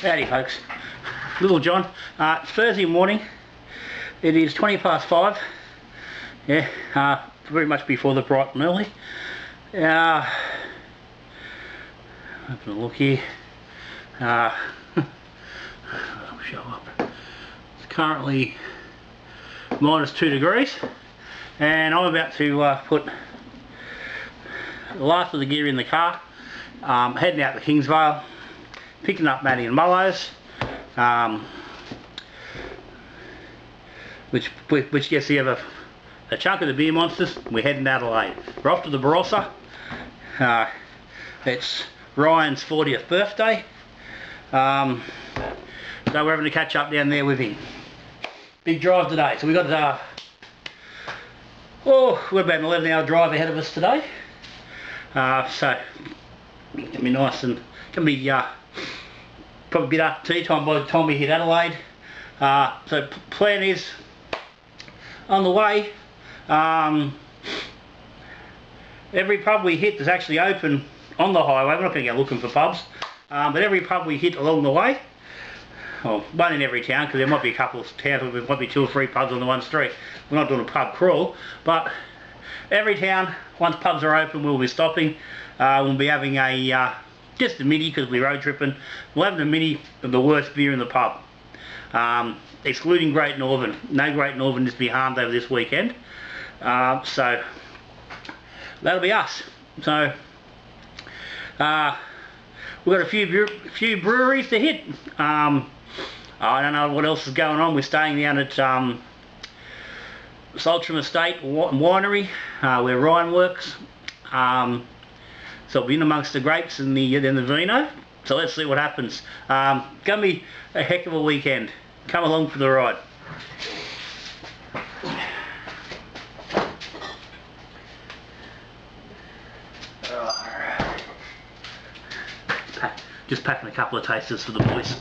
Howdy folks, Little John. It's Thursday morning. It is 5:20. Yeah, very much before the bright and early. Having a look here. I'll show up. It's currently -2 degrees, and I'm about to put the last of the gear in the car. Heading out to Kingsvale, picking up Maddie and Mullows, which gets together a chunk of the Beermonsters. We're heading to Adelaide. We're off to the Barossa. It's Ryan's 40th birthday, so we're having to catch up down there with him. Big drive today, so we've got we're about an 11-hour drive ahead of us today. So it's gonna be nice, and gonna be probably a bit after tea time by the time we hit Adelaide. So plan is on the way. Every pub we hit is actually open on the highway. We're not going to go looking for pubs, but every pub we hit along the way, well, one in every town, because there might be a couple of towns where there might be 2 or 3 pubs on the one street. We're not doing a pub crawl, but every town, once pubs are open, we'll be stopping. We'll be having just a mini, because we're road tripping. We'll have the mini of the worst beer in the pub, excluding Great Northern. No Great Northern is to be harmed over this weekend. So that'll be us. So we've got a few breweries to hit. I don't know what else is going on. We're staying down at Saltram Estate Winery, where Ryan works. So we'll be in amongst the grapes and the vino. So let's see what happens. Gonna be a heck of a weekend. Come along for the ride. Just packing a couple of tasters for the boys.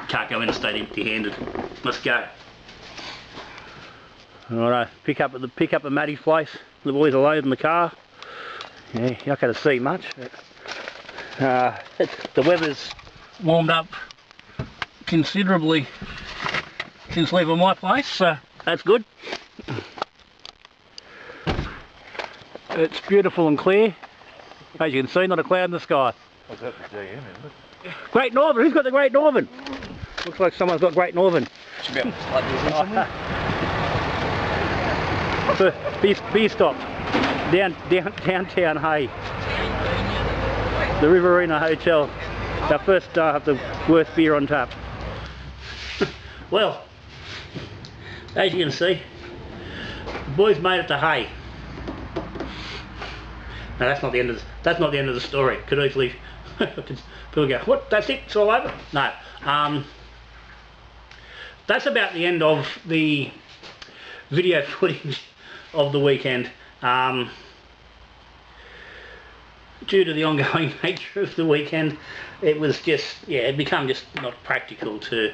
Can't go interstate empty-handed. Let's go. Alright, pick up at Maddie's place. The boys are loading the car. Yeah, you're not going to see much. But, the weather's warmed up considerably since leaving my place, so that's good. It's beautiful and clear. As you can see, not a cloud in the sky. What's that, the GM, isn't it? Great Northern, who's got the Great Northern? Looks like someone's got Great Northern. Should be able to plug this in somewhere. So, beer stop. Downtown Hay. The Riverina Hotel. Our first of the worst beer on tap. Well, as you can see, the boys made it to Hay. No, that's not the end of the story. Could easily people go, what? That's it? It's all over? No. That's about the end of the video footage of the weekend. Due to the ongoing nature of the weekend, it was just, yeah, it became just not practical to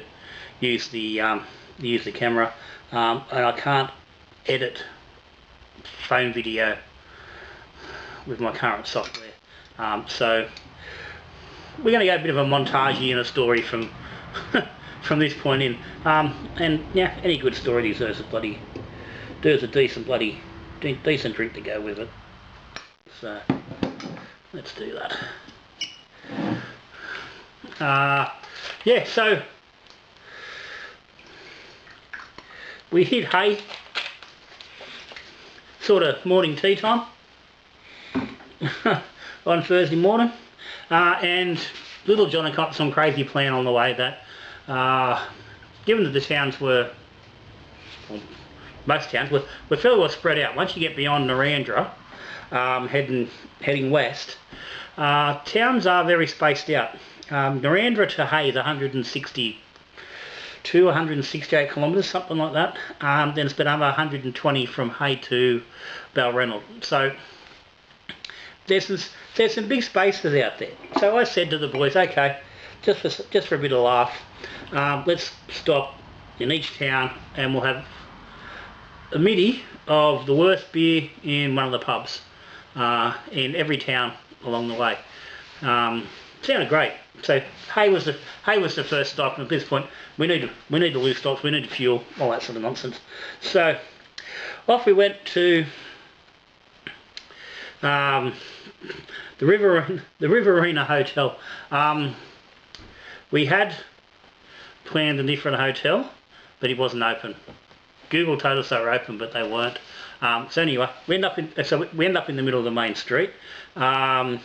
use the camera, and I can't edit phone video with my current software. So we're going to go a bit of a montage and a story from from this point in. And yeah, any good story deserves a decent drink to go with it. So let's do that. Yeah, so we hit Hay sort of morning tea time on Thursday morning, and Little John had got some crazy plan on the way that, given that the towns were, well, most towns were fairly well spread out. Once you get beyond Narrandera, heading west, towns are very spaced out. Narrandera to Hay is 168 kilometres, something like that. Then it's been over 120 from Hay to Balranald. So there's some big spaces out there. So I said to the boys, okay, just for a bit of laugh, let's stop in each town and we'll have a midi of the worst beer in one of the pubs in every town along the way. sounded great. So hay was the first stop, and at this point we need to lose stops, we need to fuel, all that sort of nonsense. So off we went to the Riverina Hotel. We had planned a different hotel, but it wasn't open. Google told us they were open, but they weren't. So anyway, we end up in the middle of the main street. So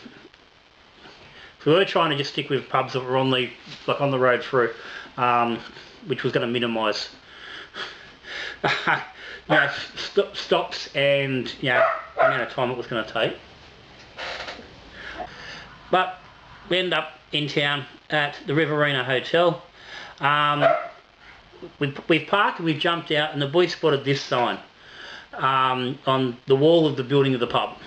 we were trying to just stick with pubs that were on the road through, which was going to minimise stops and the amount of time it was going to take. But we end up in town at the Riverina Hotel. We've parked and we've jumped out, and the boys spotted this sign on the wall of the building of the pub.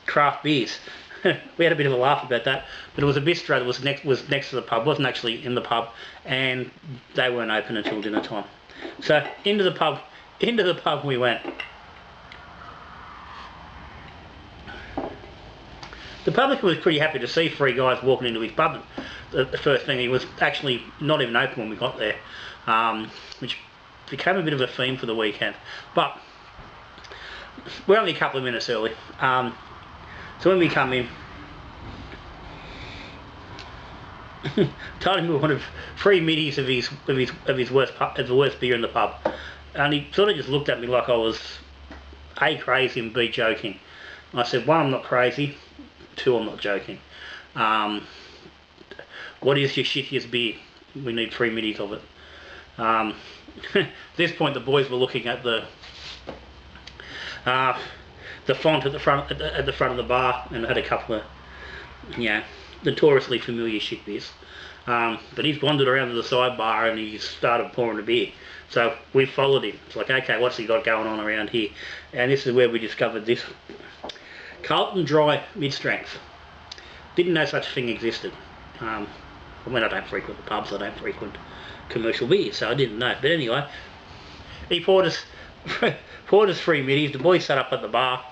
Craft beers. We had a bit of a laugh about that, but it was a bistro that was next to the pub, wasn't actually in the pub, and they weren't open until dinner time. So into the pub we went. The publican was pretty happy to see three guys walking into his pub. The first thing, he was actually not even open when we got there, which became a bit of a theme for the weekend. But we're only a couple of minutes early. So when we come in, told him we wanted 3 middies of his worst beer in the pub, and he sort of just looked at me like I was A, crazy, and B, joking. I said, 1, I'm not crazy, 2, I'm not joking. What is your shittiest beer? We need 3 middies of it. At this point, the boys were looking at the font at the front of the bar, and had a couple of notoriously familiar shit beers. But he's wandered around to the sidebar and he started pouring a beer. So we followed him. It's like, okay, what's he got going on around here? And this is where we discovered this Carlton Dry mid-strength. Didn't know such a thing existed. I mean, I don't frequent the pubs, I don't frequent commercial beer, so I didn't know. But anyway, he poured us 3 middies. The boys sat up at the bar,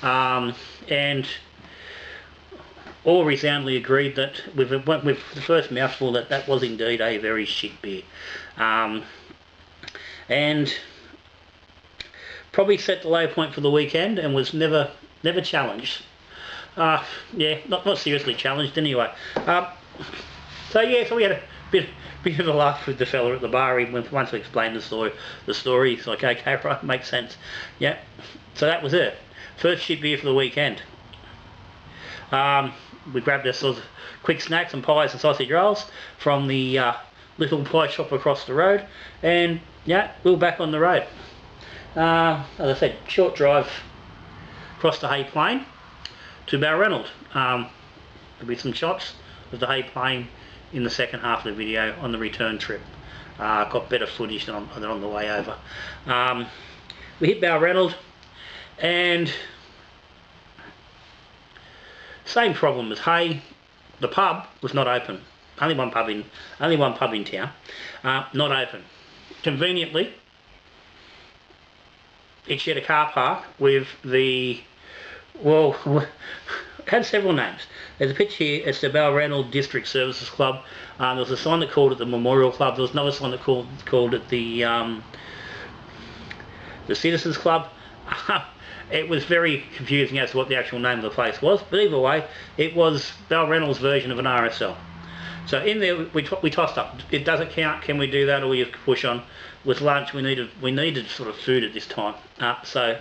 and all resoundingly agreed that with the first mouthful that was indeed a very shit beer, and probably set the low point for the weekend, and was never challenged. Not seriously challenged anyway. So we had a bit of a laugh with the fella at the bar. Once we explained the story, he's like, okay, right, makes sense. Yeah. So that was it. First shit beer for the weekend. We grabbed our sort of quick snacks and pies and sausage rolls from the little pie shop across the road, and we were back on the road. As I said, short drive across the Hay Plain to Balranald. There'll be some shots of the Hay Plain in the second half of the video on the return trip. Got better footage than on the way over. We hit Balranald, and same problem as Hay. The pub was not open. Only one pub in town, not open. Conveniently, it shared a car park with it had several names. There's a picture here. It's the Balranald District Services Club. There was a sign that called it the Memorial Club. There was another sign that called it the Citizens Club. It was very confusing as to what the actual name of the place was, but either way, it was Balranald's version of an RSL. So in there, we tossed up. It doesn't count. Can we do that, or we just push on? With lunch, we needed sort of food at this time. So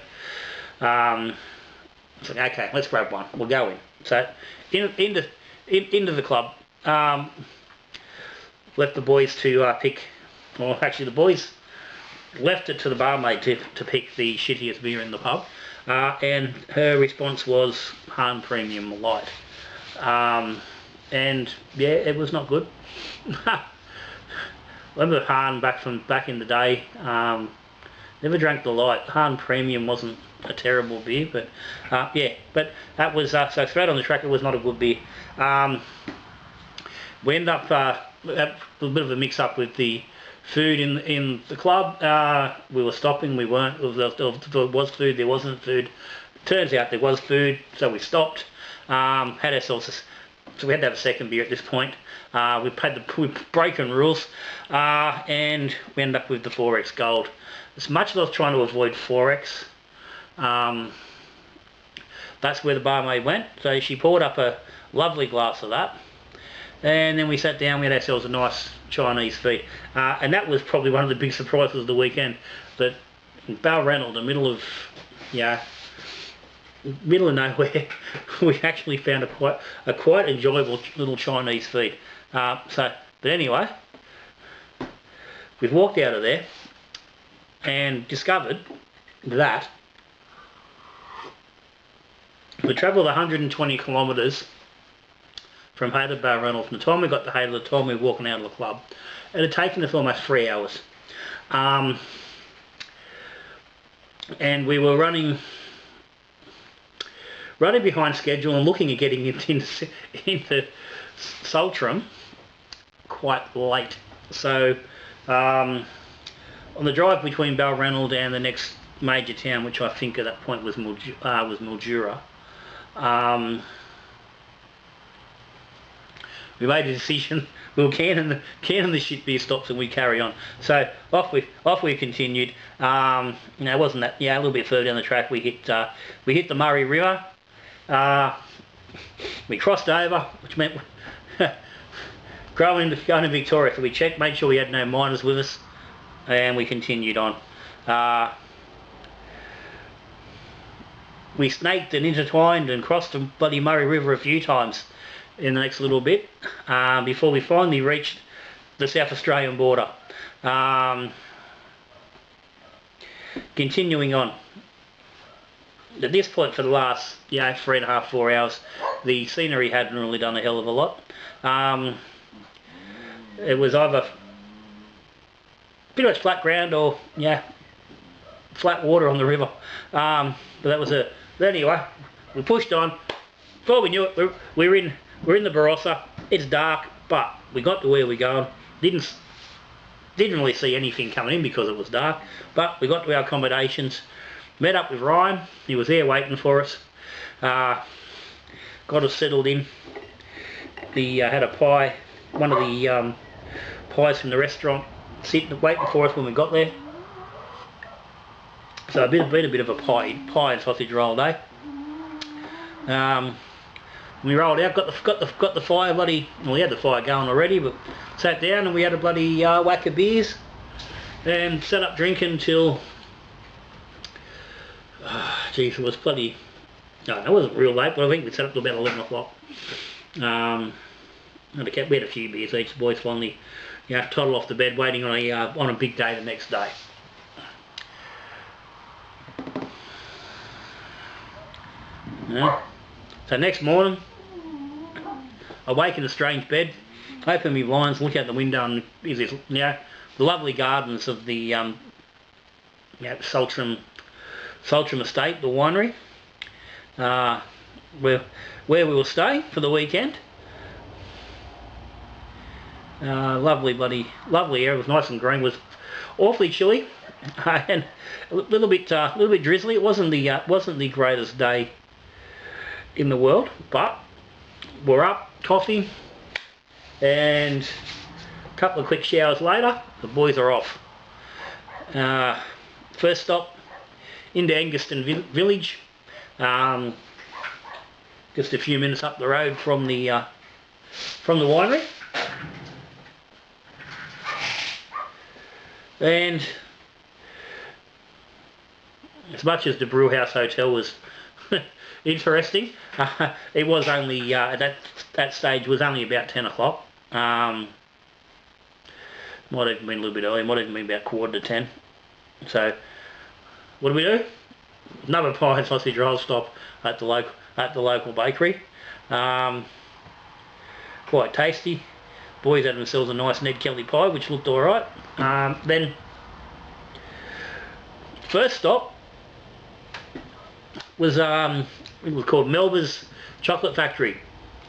it's like, okay, let's grab one. We'll go in. So into the club. Left the boys to pick. Well, actually, the boys left it to the barmaid to pick the shittiest beer in the pub, and her response was Hahn Premium Light. And yeah, it was not good. Remember Hahn back in the day. Never drank the light. Hahn Premium wasn't a terrible beer, but but that was so straight on the track. It was not a good beer. We ended up a bit of a mix up with the food in the club. We were stopping. We weren't. There was food. There wasn't food. Turns out there was food, so we stopped. Had ourselves so we had to have a second beer at this point. We've broken rules, and we ended up with the 4X Gold. As much as I was trying to avoid 4X, that's where the barmaid went. So she poured up a lovely glass of that, and then we sat down. We had ourselves a nice Chinese feed, and that was probably one of the big surprises of the weekend. That in Balranald, the middle of nowhere, we actually found a quite enjoyable little Chinese feed. But anyway, we've walked out of there and discovered that we travelled 120 kilometres from Hay to Balranald. From the time we got to Hay to the time we were walking out of the club, it had taken us almost 3 hours. And we were running behind schedule and looking at getting into Saltram quite late. So on the drive between Balranald and the next major town, which I think at that point was Mildura, we made a decision. We were canning the shit beer stops, and we carry on. So off we continued. It wasn't that. A little bit further down the track, we hit the Murray River. We crossed over, which meant going to Victoria. So we checked, made sure we had no miners with us, and we continued on. We snaked and intertwined and crossed the bloody Murray River a few times in the next little bit, before we finally reached the South Australian border. Continuing on. At this point, for the last 3.5, 4 hours, the scenery hadn't really done a hell of a lot. It was either pretty much flat ground or flat water on the river. But that was it. But anyway, we pushed on. Before we knew it, we're in the Barossa. It's dark, but we got to where we're going. Didn't really see anything coming in because it was dark. But we got to our accommodations. Met up with Ryan. He was there waiting for us. Got us settled in. He had a pie, one of the pies from the restaurant, sitting waiting for us when we got there. So been a bit of a pie and sausage roll day. We rolled out, got the fire bloody. Well, we had the fire going already, but sat down and we had a bloody whack of beers, and sat up drinking till. Geez, it was bloody. No, it wasn't real late, but I think we sat up till about 11 o'clock. We had a few beers each. The boys finally, toddle off the bed, waiting on a big day the next day. So next morning, I wake in a strange bed, open my blinds, look out the window, and is this, the lovely gardens of the Saltram Estate, the winery, where we will stay for the weekend. Lovely air. It was nice and green. It was awfully chilly and a little bit drizzly. It wasn't the greatest day in the world, but we're up, coffee, and a couple of quick showers later, the boys are off. First stop into Angaston Village, just a few minutes up the road from the winery. And as much as the Brewhouse Hotel was interesting, it was only at that stage was only about 10 o'clock. Might even been a little bit early. Might even been about 9:45. So what do? Another pie and sausage roll stop at the local bakery. Quite tasty. Boys had themselves a nice Ned Kelly pie, which looked alright. Then first stop was it was called Melba's Chocolate Factory.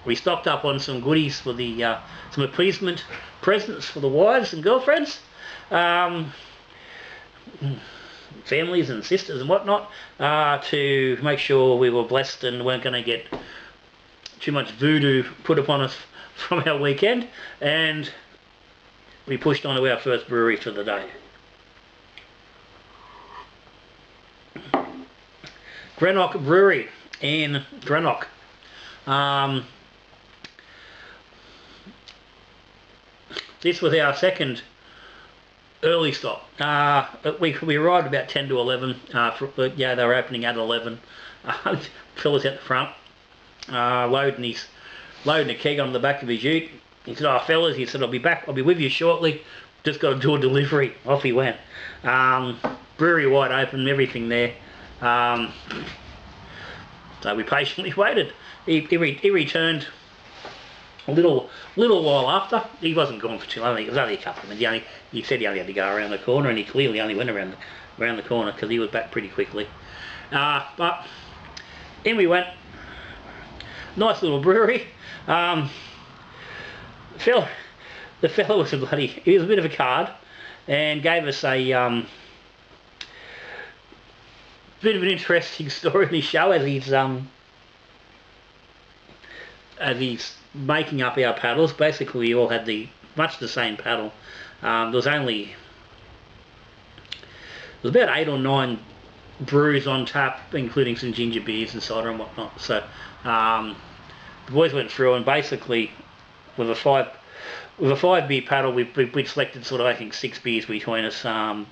We stocked up on some goodies for the some appeasement presents for the wives and girlfriends, families and sisters and whatnot, to make sure we were blessed and weren't going to get voodoo put upon us from our weekend, and we pushed on to our first brewery for the day. Greenock Brewery in Greenock. This was our second early stop. We arrived about 10 to 11. Yeah, they were opening at 11. Fellas at the front, loading a keg on the back of his ute. He said, "Oh, fellas," he said, "I'll be back. I'll be with you shortly. Just got to do a delivery." Off he went. Brewery wide open, everything there. So we patiently waited. He returned a little while after. He wasn't gone for too long. It was only a couple of minutes. He said he only had to go around the corner, and he clearly only went around the corner because he was back pretty quickly. But in we went. Nice little brewery. The fella was he was a bit of a card, and gave us a bit of an interesting story in his show as he's making up our paddles. Basically, we all had much the same paddle. There was about 8 or 9 brews on tap, including some ginger beers and cider and whatnot. So the boys went through, and basically with a 5 beer paddle, we selected sort of, I think, 6 beers between us from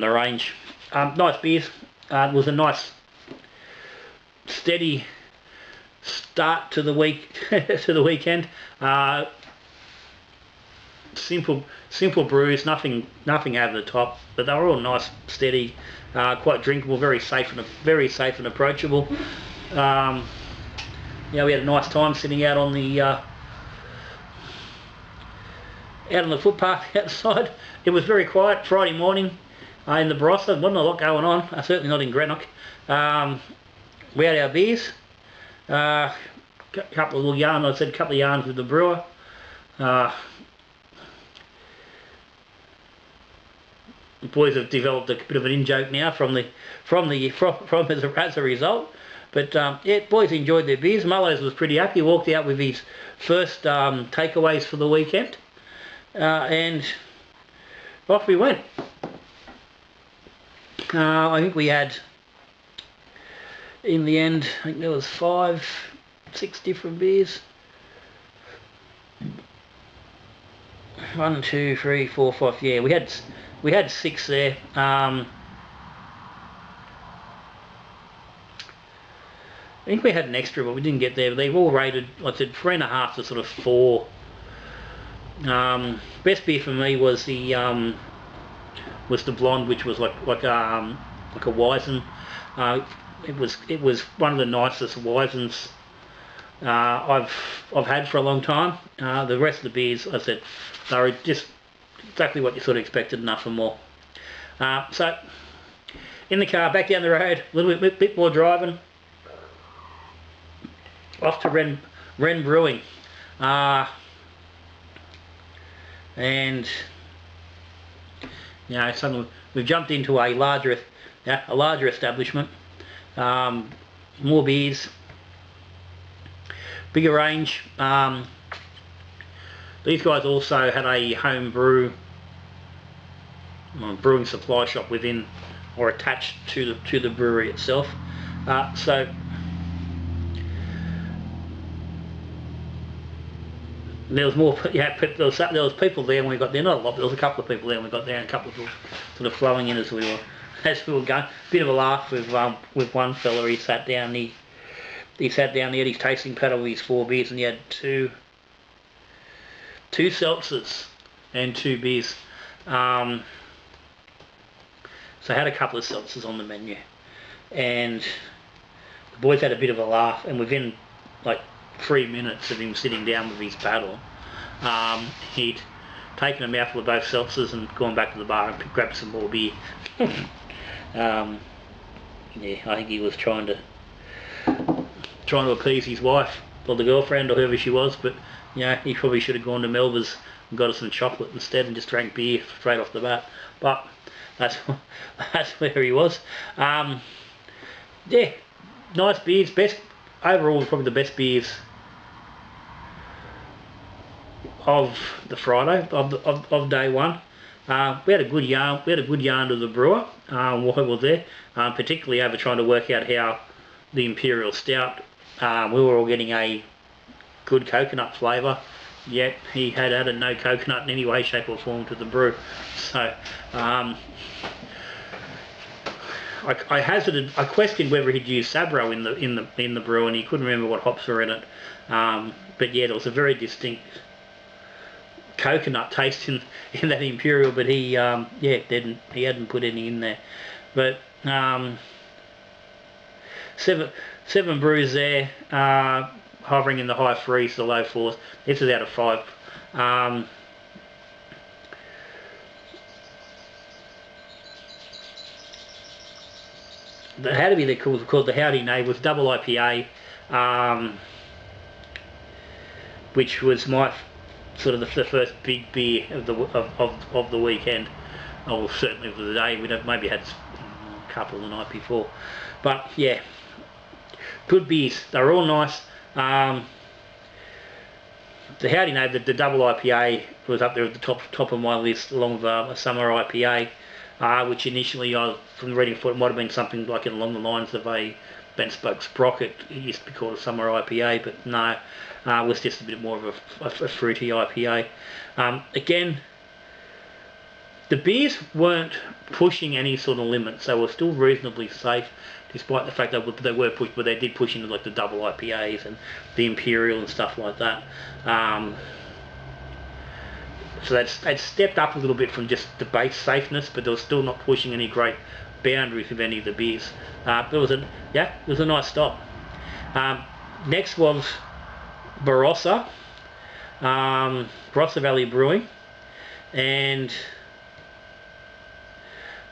the range. Nice beers. It was a nice steady start to the weekend. Simple brews, nothing over the top, but they were all nice, steady, quite drinkable, very safe and approachable. Yeah, we had a nice time sitting out on the footpath outside. It was very quiet Friday morning in the Barossa. Wasn't a lot going on. Certainly not in Greenock. We had our beers. Couple of little yarns. I said a couple of yarns with the brewer. The boys have developed a bit of an in-joke now from as a result. But yeah, boys enjoyed their beers. Mullows was pretty happy. He walked out with his first takeaways for the weekend, and off we went. I think we had, in the end, I think there was 5, 6 different beers. 1, 2, 3, 4, 5. Yeah, we had 6 there. I think we had an extra, but we didn't get there. They've all rated, like I said, 3.5 to sort of 4. Best beer for me was the blonde, which was like a Weizen. It was one of the nicest Weizens I've had for a long time. The rest of the beers, I said, they were just exactly what you sort of expected, nothing more. So in the car, back down the road, a little bit more driving, off to Wren Brewing, and you know, suddenly we've jumped into a larger establishment, more beers, bigger range. These guys also had a home brewing supply shop within or attached to the brewery itself. So there was more. Yeah, there was people there when we got there. Not a lot, but there was a couple of people there when we got there, and a couple of people sort of flowing in as we were going. Bit of a laugh with one fella. He sat down. He had his tasting paddle with his 4 beers, and he had two seltzers and 2 beers. So I had a couple of seltzers on the menu, and the boys had a bit of a laugh, and within like 3 minutes of him sitting down with his paddle, he'd taken a mouthful of both seltzers and gone back to the bar and grabbed some more beer. Yeah, I think he was trying to appease his wife or the girlfriend or whoever she was, but yeah, he probably should have gone to Melba's and got us some chocolate instead and just drank beer straight off the bat. But that's where he was. Yeah, nice beers. overall probably the best beers of the Friday of day one. We had a good yarn. We had a good yarn to the brewer while we were there, particularly over trying to work out how the Imperial Stout. We were all getting a good coconut flavour, yet he had added no coconut in any way, shape, or form to the brew. So I questioned whether he'd used Sabro in the brew, and he couldn't remember what hops were in it. But yeah, there was a very distinct coconut taste in that Imperial, but he hadn't put any in there. But seven brews there, hovering in the high 3s to the low 4s. This is out of 5. The Howdy they're called the Howdy Knave was double IPA, which was my sort of the first big beer of the weekend, or certainly of the day. We'd maybe had a couple the night before, but yeah, good beers. They're all nice. The Howdy Knave, the double IPA, was up there at the top of my list, along with a summer IPA, which initially, from the reading for it, might have been something like along the lines of a Ben Spoke Sprocket. It used to be called a summer IPA, but no, it was just a bit more of a fruity IPA. Again, the beers weren't pushing any sort of limits. They were still reasonably safe, despite the fact that they were pushed, but they did push into like the double IPAs and the Imperial and stuff like that. So they'd stepped up a little bit from just the base safeness, but they were still not pushing any great boundaries with any of the beers. It was a nice stop. Next was Barossa Valley Brewing, and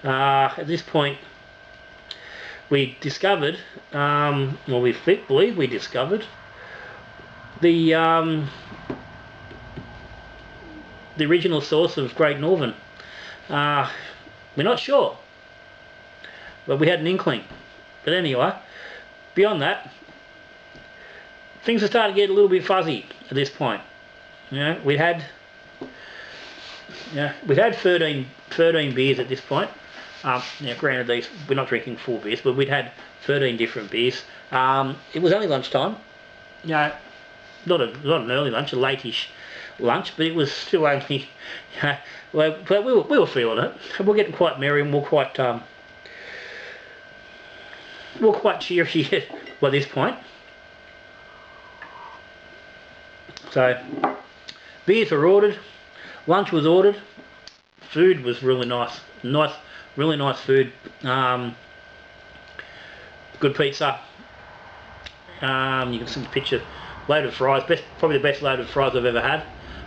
at this point we discovered, we believe we discovered the original source of Great Northern. We're not sure, but we had an inkling. But anyway, beyond that, things are starting to get a little bit fuzzy at this point. You know, we'd had 13 beers at this point. Granted, these we're not drinking full beers, but we'd had 13 different beers. It was only lunchtime. Not an early lunch, a late-ish lunch, but it was still only. But we were feeling it. We're getting quite merry, and we're quite cheery by this point. So beers were ordered, lunch was ordered, food was really nice, really nice food. Good pizza. You can see the picture. Loaded fries, probably the best loaded fries I've ever had.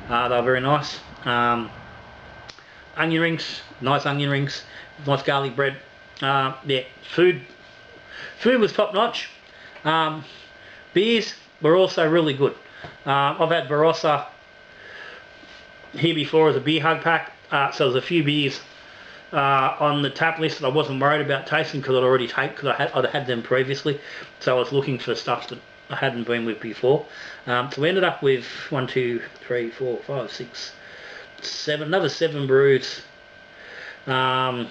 They were very nice. Onion rings, nice onion rings, nice garlic bread. Food was top notch. Beers were also really good. I've had Barossa here before as a beer hug pack, so there's a few beers on the tap list that I wasn't worried about tasting because I'd had them previously, so I was looking for stuff that I hadn't been with before. So we ended up with 1, 2, 3, 4, 5, 6, 7, another 7 brews while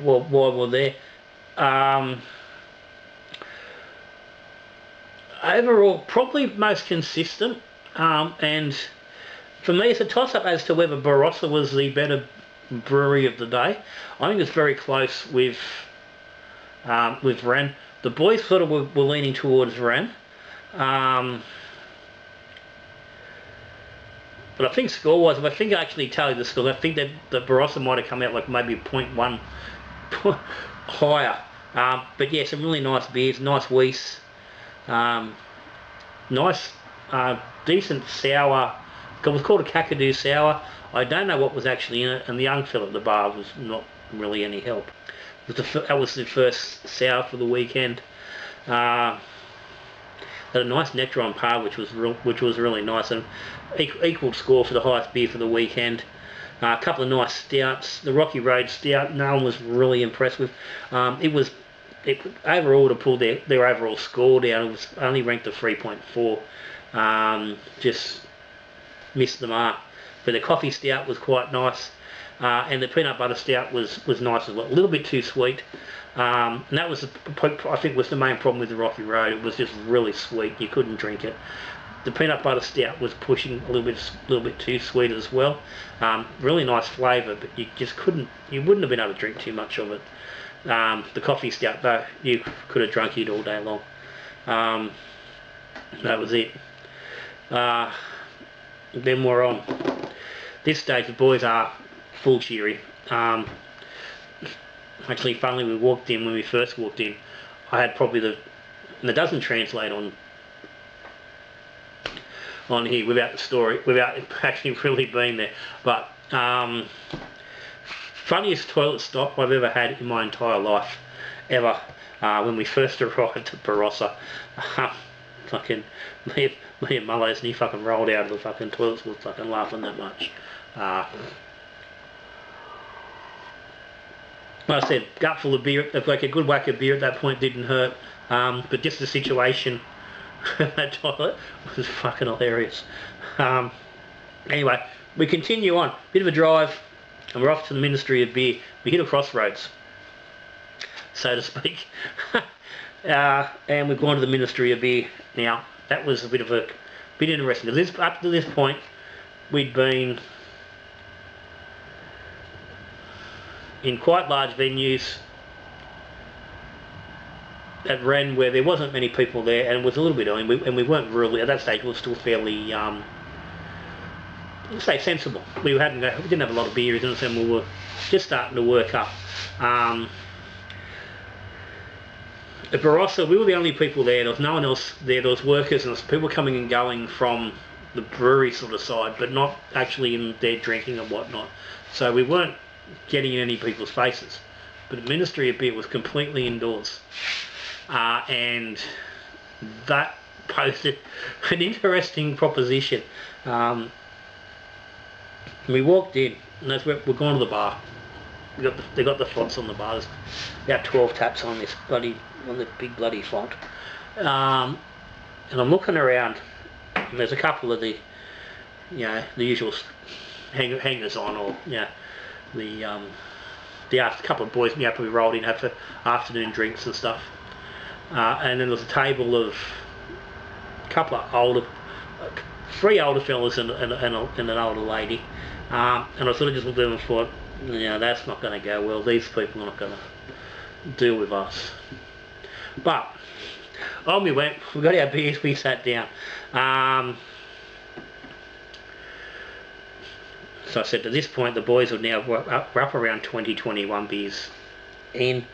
we're there. Overall, probably most consistent, and for me it's a toss-up as to whether Barossa was the better brewery of the day. I think it's very close with Wren. The boys sort of were leaning towards Wren, but I think score-wise, if I think I actually tally the score, I think that Barossa might have come out like maybe 0.1 higher. But yeah, some really nice beers, nice Weiss, nice, decent sour. It was called a Kakadu sour. I don't know what was actually in it, and the young fella at the bar was not really any help. That was the first sour for the weekend. Had a nice nectar on par, which was really nice, and equal score for the highest beer for the weekend. A couple of nice stouts. The Rocky Road stout, no one was really impressed with. It was overall to pull their overall score down, it was only ranked a 3.4. Just missed the mark. But the coffee stout was quite nice, and the peanut butter stout was nice as well. A little bit too sweet, and that was I think was the main problem with the Rocky Road. It was just really sweet. You couldn't drink it. The peanut butter stout was pushing a little bit too sweet as well. Really nice flavour, but you just couldn't. You wouldn't have been able to drink too much of it. The coffee stout though, you could have drunk it all day long. That was it. Then we're on. This stage the boys are full cheery. Actually, funnily, when we first walked in, I had probably and it doesn't translate on here without the story, without actually really being there, but funniest toilet stop I've ever had in my entire life, ever. When we first arrived at Barossa, fucking me and Mullows, and he fucking rolled out of the fucking toilets, was fucking laughing that much. Like I said, gut full of beer, like a good whack of beer at that point didn't hurt, but just the situation that toilet was fucking hilarious. Anyway, we continue on, bit of a drive, and we're off to the Ministry of Beer. We hit a crossroads, so to speak, and we've gone to the Ministry of Beer. Now, that was a bit interesting. Up to this point, we'd been in quite large venues at Ren where there wasn't many people there, and it was a little bit early, and we weren't really, at that stage we were still fairly, let's say sensible. We didn't have a lot of beers in us, and we were just starting to work up. At Barossa, we were the only people there. There was no one else there. There was workers and people coming and going from the brewery sort of side, but not actually in there drinking and whatnot. So we weren't getting in any people's faces. But the Ministry of Beer was completely indoors. And that posed an interesting proposition. We walked in, and we're going to the bar. They got the fonts on the bar. There's about 12 taps on the big bloody font. And I'm looking around, and there's a couple of the usual hangers on, or a couple of boys we rolled in, had for afternoon drinks and stuff. And then there was a table of a couple of three older fellas and an older lady. And I sort of just looked at them and thought, that's not going to go well. These people are not going to deal with us. But on we went. We got our beers. We sat down. So I said, to this point, the boys are now we're up around 20-21 beers in.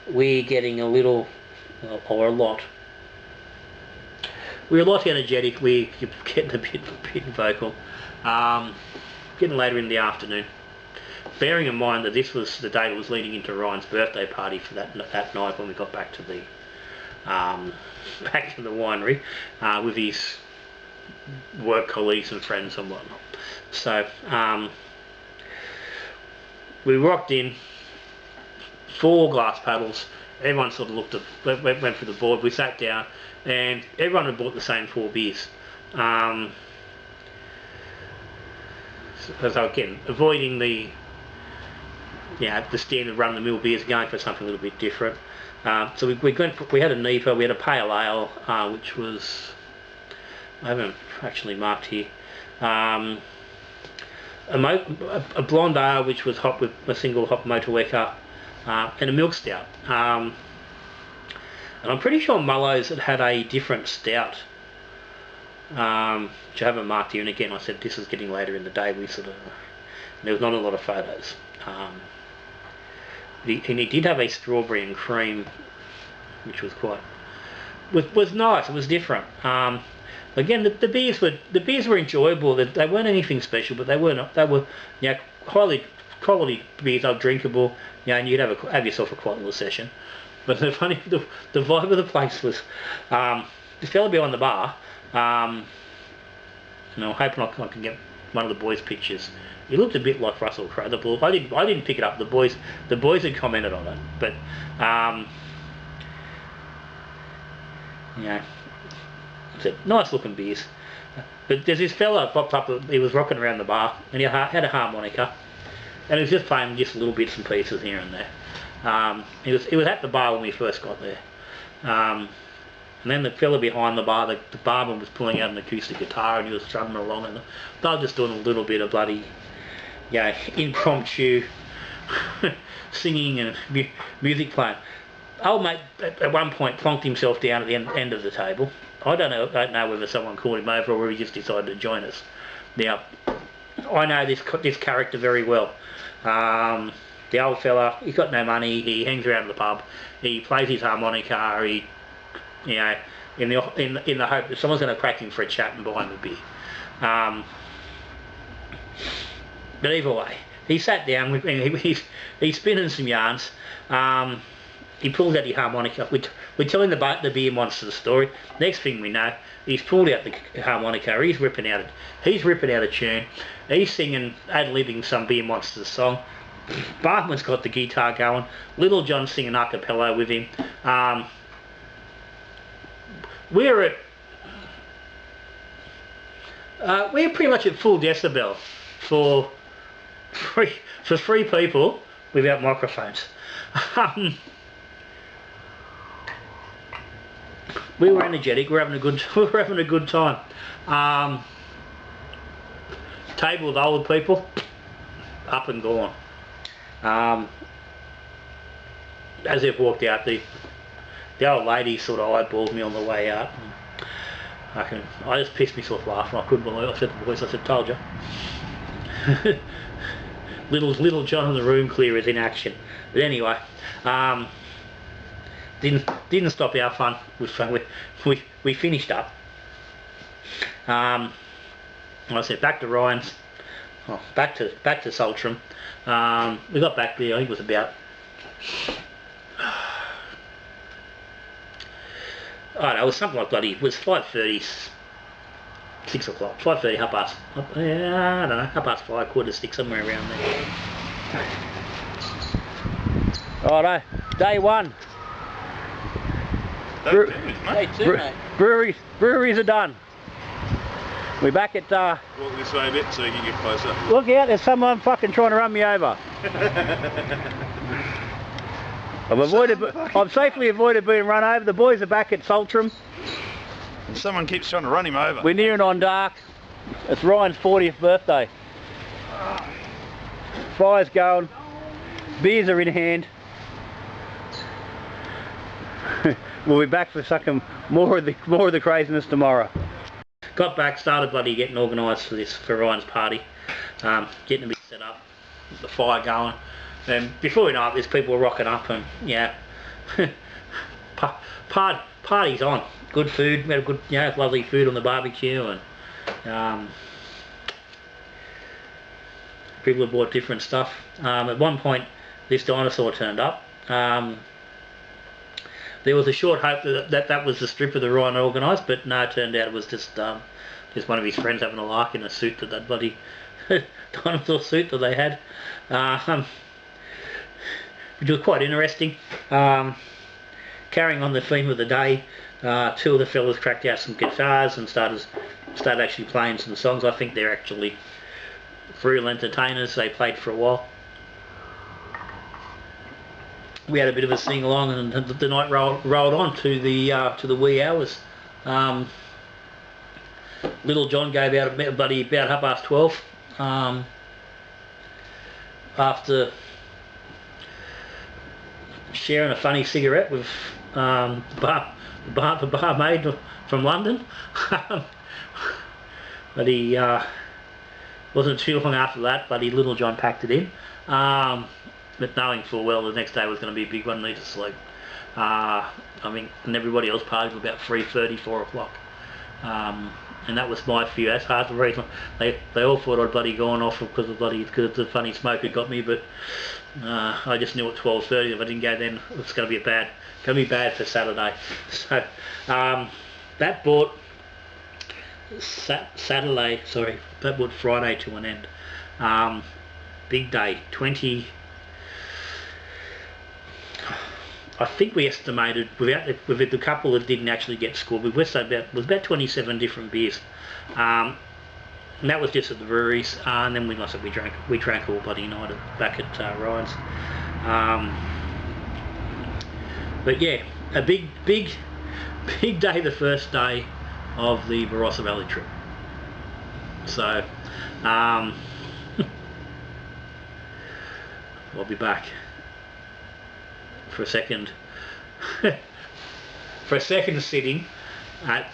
We're getting a little, or a lot. We're a lot energetic. We're getting a bit vocal. Getting later in the afternoon. Bearing in mind that this was the day that was leading into Ryan's birthday party for that night when we got back to the winery with his work colleagues and friends and whatnot. So we rocked in, 4 glass paddles. Everyone sort of went for the board. We sat down, and everyone had bought the same 4 beers. So again, avoiding the standard run-of-the-mill beers, going for something a little bit different. So we had a NEPA, we had a pale ale, which was, I haven't actually marked here, a blonde ale which was hot with a single hop Motueka, and a milk stout. And I'm pretty sure Mullows had a different stout, which I haven't marked here. And again, I said this is getting later in the day. There was not a lot of photos. And he did have a strawberry and cream, which was was nice. It was different. Again, the beers were enjoyable. They weren't anything special, but they were highly quality beers. They were drinkable. And you'd have yourself a quite little session. But the vibe of the place was, this fella behind the bar. I'm hoping I can get one of the boys' pictures. He looked a bit like Russell Crowe. I didn't pick it up. The boys had commented on it, but You know, it's a nice looking beers. But there's this fella popped up, he was rocking around the bar, and he had a harmonica, and he was just playing just little bits and pieces here and there. He was at the bar when we first got there. And then the fella behind the bar, the barman was pulling out an acoustic guitar and he was strumming along, and they were just doing a little bit of bloody, you know, impromptu singing and music playing. Old mate at one point plonked himself down at the end of the table. I don't know whether someone called him over or whether he just decided to join us. Now, I know this character very well. The old fella, he's got no money, he hangs around the pub, he plays his harmonica, he, you know, in the hope that someone's going to crack him for a chat and buy him a beer. But either way, he sat down with me, he's spinning some yarns. He pulled out the harmonica. We're telling the Beermonsters story. Next thing we know, he's pulled out the harmonica. He's ripping out a tune. He's singing, ad-libbing some Beermonsters song. Bartman's got the guitar going. Little John's singing a cappella with him. We're pretty much at full decibel for three people without microphones. We were energetic. We were having a good time. Table of old people, up and gone. As they've walked out, the old lady sort of eyeballed me on the way out. I just pissed myself laughing. I couldn't believe it. I said to the boys, I said, told you. little John in the room clear is in action. But anyway, didn't stop our fun. We finished up. I said back to Ryan's, back to Saltram. We got back there, I think it was about, I don't know, it was something like bloody, it was 5:30, 6 o'clock, 5:30, half past, yeah, I don't know, half past 5, 5:45, somewhere around there. Righto, day one. Day two, mate. Breweries are done. We're back at, walk this way a bit so you can get closer. Look out, there's someone fucking trying to run me over. I've safely avoided being run over. The boys are back at Saltram. Someone keeps trying to run him over. We're nearing on dark. It's Ryan's 40th birthday. Fire's going. Beers are in hand. We'll be back for sucking more of the craziness tomorrow. Got back, started bloody getting organised for Ryan's party, getting a bit set up, the fire going, and before we know it, there's people rocking up, and yeah, party's on. Good food, we had a good, you know, lovely food on the barbecue, and people have bought different stuff. At one point, this dinosaur turned up. There was a short hope that was the strip of the Ryan organised, but no, it turned out it was just one of his friends having a lark in a suit, that bloody dinosaur suit that they had, which was quite interesting. Carrying on the theme of the day, two of the fellas cracked out some guitars and started actually playing some songs. I think they're actually real entertainers. They played for a while. We had a bit of a sing along, and the night rolled on to the wee hours. Little John gave out about 12:30, after sharing a funny cigarette with the barmaid from London. But he wasn't too long after that. But Little John packed it in. But knowing full well the next day was going to be a big one, need to sleep. I mean, and everybody else partied till about 3:30, 4 o'clock. And that was my few. That's hard to read. They all thought I'd bloody gone off because the funny smoke had got me, but I just knew at 12:30 if I didn't go then it was going to be bad for Saturday. So that brought Friday to an end. Big day, I think we estimated, with the couple that didn't actually get scored, we estimated it was about 27 different beers. And that was just at the breweries, and then we drank all bloody night back at Ryan's. But yeah, a big day, the first day of the Barossa Valley trip. So I'll be back for a second sitting at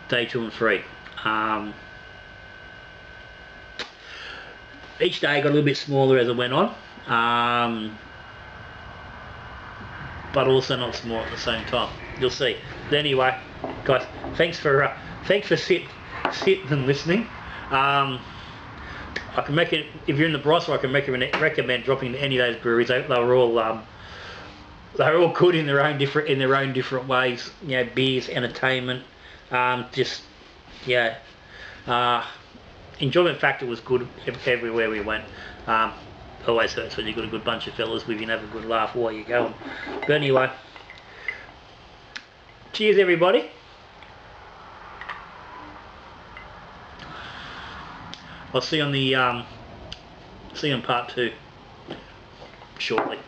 day 2 and 3. Each day got a little bit smaller as it went on, but also not small at the same time. You'll see. But anyway, guys, thanks for sitting and listening. I can make it, if you're in the Barossa, I can recommend dropping to any of those breweries. They're all good in their own different ways. You know, beers, entertainment, enjoyment factor was good everywhere we went. Always hurts when you've got a good bunch of fellas with you and have a good laugh while you're going. But anyway, cheers everybody. I'll see you on part 2 shortly.